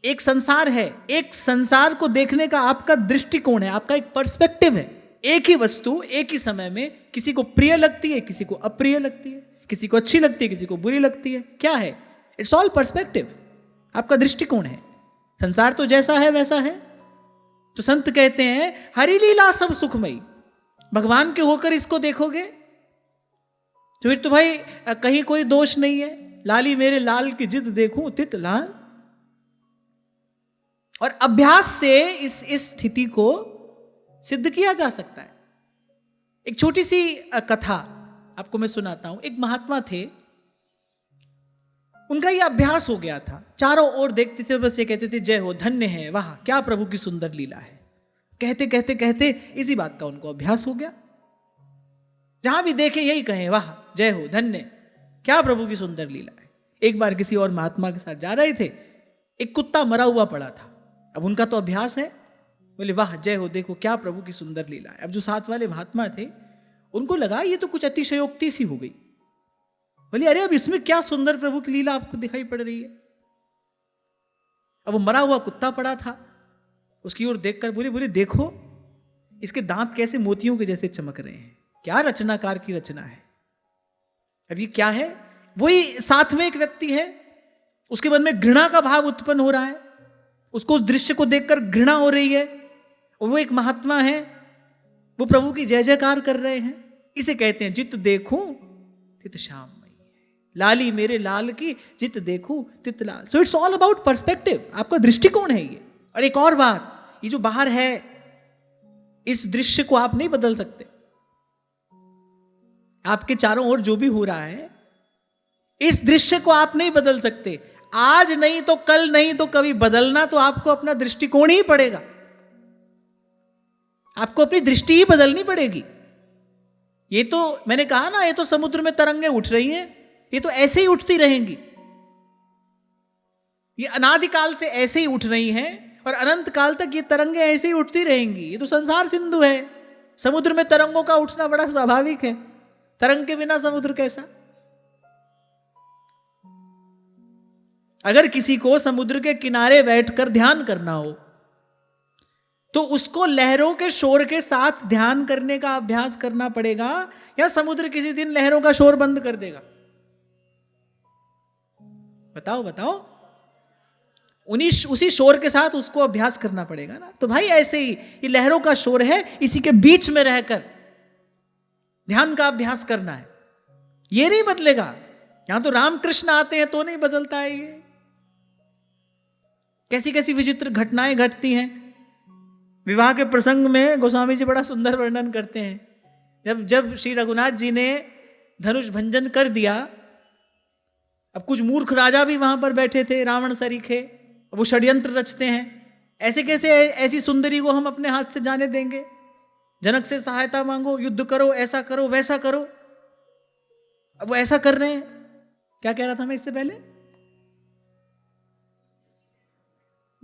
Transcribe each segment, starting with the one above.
एक संसार है, एक संसार को देखने का आपका दृष्टिकोण है, आपका एक पर्सपेक्टिव है। एक ही वस्तु एक ही समय में किसी को प्रिय लगती है, किसी को अप्रिय लगती है, किसी को अच्छी लगती है, किसी को बुरी लगती है। क्या है? इट्स ऑल पर्सपेक्टिव, आपका दृष्टिकोण है। संसार तो जैसा है वैसा है। तो संत कहते हैं हरि लीला सब सुखमयी, भगवान के होकर इसको देखोगे तो फिर तो भाई कहीं कोई दोष नहीं है। लाली मेरे लाल की जिद देखूं तित लाल। और अभ्यास से इस स्थिति को सिद्ध किया जा सकता है। एक छोटी सी कथा आपको मैं सुनाता हूं। एक महात्मा थे, उनका यह अभ्यास हो गया था, चारों ओर देखते थे, बस ये कहते थे जय हो, धन्य है, वाह क्या प्रभु की सुंदर लीला है। कहते कहते कहते इसी बात का उनको अभ्यास हो गया। जहां भी देखे यही कहें वाह जय हो, धन्य, क्या प्रभु की सुंदर लीला है। एक बार किसी और महात्मा के साथ जा रहे थे, एक कुत्ता मरा हुआ पड़ा था। अब उनका तो अभ्यास है, बोले वाह जय हो, देखो क्या प्रभु की सुंदर लीला है। अब जो साथ वाले महात्मा थे उनको लगा ये तो कुछ अतिशयोक्ति सी हो गई। बोले अरे अब इसमें क्या सुंदर प्रभु की लीला आपको दिखाई पड़ रही है। अब वो मरा हुआ कुत्ता पड़ा था, उसकी ओर देखकर बोले देखो इसके दांत कैसे मोतियों के जैसे चमक रहे हैं, क्या रचनाकार की रचना है। अब ये क्या है? वही साथ में एक व्यक्ति है, उसके मन में घृणा का भाव उत्पन्न हो रहा है, उसको उस दृश्य को देखकर घृणा हो रही है। और वो एक महात्मा है, वो प्रभु की जय जयकार कर रहे हैं। इसे कहते हैं जित देखूं तित श्याममयी, लाली मेरे लाल की जित देखूं तित लाल। So it's all about perspective, आपका दृष्टिकोण है ये। और एक और बात, ये जो बाहर है इस दृश्य को आप नहीं बदल सकते। आपके चारों ओर जो भी हो रहा है इस दृश्य को आप नहीं बदल सकते। आज नहीं तो कल नहीं तो कभी बदलना तो आपको अपना दृष्टिकोण ही पड़ेगा। आपको अपनी दृष्टि ही बदलनी पड़ेगी। ये तो मैंने कहा ना, ये तो समुद्र में तरंगे उठ रही हैं, ये तो ऐसे ही उठती रहेंगी। ये अनादिकाल से ऐसे ही उठ रही हैं और अनंत काल तक ये तरंगे ऐसे ही उठती रहेंगी। ये तो संसार सिंधु है। समुद्र में तरंगों का उठना बड़ा स्वाभाविक है, तरंग के बिना समुद्र कैसा। अगर किसी को समुद्र के किनारे बैठकर ध्यान करना हो तो उसको लहरों के शोर के साथ ध्यान करने का अभ्यास करना पड़ेगा, या समुद्र किसी दिन लहरों का शोर बंद कर देगा? बताओ बताओ। उसी शोर के साथ उसको अभ्यास करना पड़ेगा ना। तो भाई ऐसे ही ये लहरों का शोर है, इसी के बीच में रहकर ध्यान का अभ्यास करना है। ये नहीं बदलेगा। यहां तो रामकृष्ण आते हैं तो नहीं बदलता है ये। कैसी कैसी विचित्र घटनाएं घटती हैं। विवाह के प्रसंग में गोस्वामी जी बड़ा सुंदर वर्णन करते हैं। जब श्री रघुनाथ जी ने धनुष भंजन कर दिया, अब कुछ मूर्ख राजा भी वहां पर बैठे थे, रावण सरीखे, वो षड्यंत्र रचते हैं। ऐसे कैसे ऐसी सुंदरी को हम अपने हाथ से जाने देंगे? जनक से सहायता मांगो, युद्ध करो, ऐसा करो वैसा करो। अब वो ऐसा कर रहे हैं। क्या कह रहा था मैं इससे पहले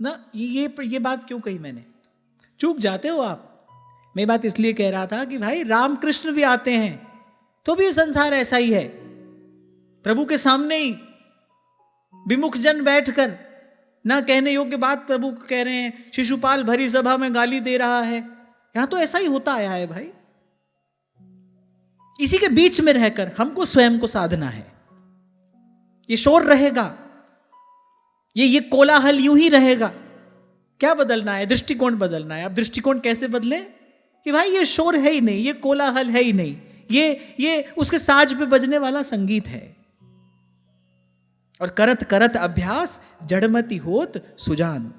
ना, ये बात क्यों कही मैंने? चूक जाते हो आप। मैं बात इसलिए कह रहा था कि भाई रामकृष्ण भी आते हैं तो भी संसार ऐसा ही है। प्रभु के सामने ही विमुख जन बैठकर ना कहने योग्य बात प्रभु कह रहे हैं। शिशुपाल भरी सभा में गाली दे रहा है। यहां तो ऐसा ही होता आया है भाई। इसी के बीच में रहकर हमको स्वयं को साधना है। ये शोर रहेगा, ये कोलाहल यूं ही रहेगा। क्या बदलना है? दृष्टिकोण बदलना है। अब दृष्टिकोण कैसे बदले कि भाई ये शोर है ही नहीं, ये कोलाहल है ही नहीं, ये उसके साज पे बजने वाला संगीत है। और करत करत अभ्यास जड़मति होत सुजान।